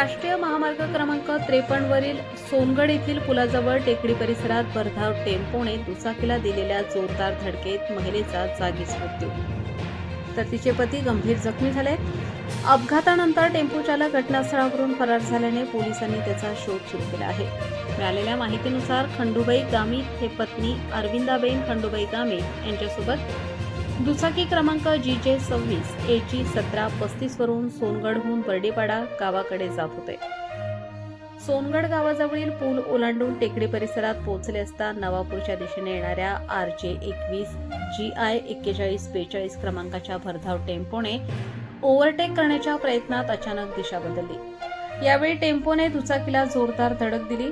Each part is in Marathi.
राष्ट्रीय महामार्ग क्रमांक 53 वरील सोनगड येथील पुलाजवळ टेकडी परिसरात भरधाव टेम्पोने दुचाकीला दिलेल्या जोरदार धडकेत महिलेचा जागीच मृत्यू, तर तिचे पती गंभीर जखमी झाले. अपघातानंतर टेम्पो चालक घटनास्थळावरून फरार झाल्याने पोलिसांनी त्याचा शोध सुरू केला आहे. मिळालेल्या माहितीनुसार खंडूबाई गामित हे पत्नी अरविंदाबेन खंडूबाई गामित यांच्यासोबत दुचाकी क्रमांक GJ 26 AG 1735 वरून सोनगडहून बर्डीपाडा गावाकडे जात होते. सोनगड गावाजवळील पूल ओलांडून टेकडी परिसरात पोहोचले असता नवापूरच्या दिशेने येणाऱ्या RJ 21 GI 4142 क्रमांकाच्या भरधाव टेम्पोने ओव्हरटेक करण्याच्या प्रयत्नात अचानक दिशा बदलली. यावेळी टेम्पोने दुचाकीला जोरदार धडक दिली.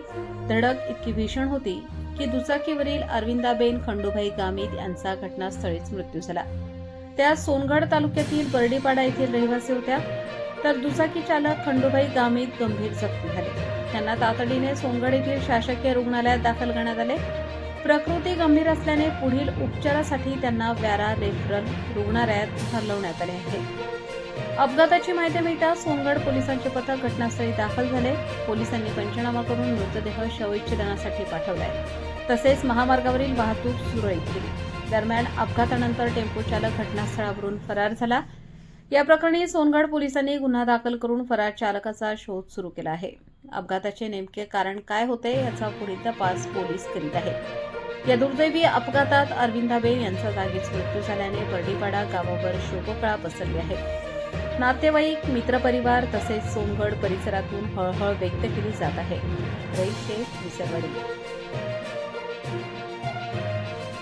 धडक इतकी भीषण होती की दुचाकीवरील अरविंदाबेन खंडूबाई गामित यांचा घटनास्थळीच मृत्यू झाला. त्या सोनगड तालुक्यातील बर्डीपाडा येथील रहिवासी होत्या, तर दुचाकी चालक खंडूबाई गामित गंभीर जखमी झाले. त्यांना तातडीने सोनगड येथील शासकीय रुग्णालयात दाखल करण्यात आले. प्रकृती गंभीर असल्याने पुढील उपचारासाठी त्यांना व्यारा रेफरल रुग्णालयात हलवण्यात आले आहे. अपघाताची माहिती मिळताच सोनगड पोलिसांचे पथक घटनास्थळी दाखल झाले. पोलिसांनी पंचनामा करून मृतदेह शवविच्छेदनासाठी पाठवलाय. तसेच महामार्गावरील वाहतूक सुरळीत केली. दरम्यान अपघातानंतर टेम्पो चालक घटनास्थळावरून फरार झाला. या प्रकरणी सोनगड पोलिसांनी गुन्हा दाखल करून फरार चालकाचा शोध सुरू केला आहे. अपघाताचे नेमके कारण काय होते याचा पुढील तपास पोलीस करीत आहेत. या दुर्दैवी अपघातात अरविंदाबेन यांचा जागीच मृत्यू झाल्याने बर्डीपाडा गावावर शोककळा पसरली आहे. नातेवाईक, मित्रपरिवार तसेच सोनगड परिसरातून हळहळ व्यक्त केली जात आहे. रईस शेख, विसरवाडी.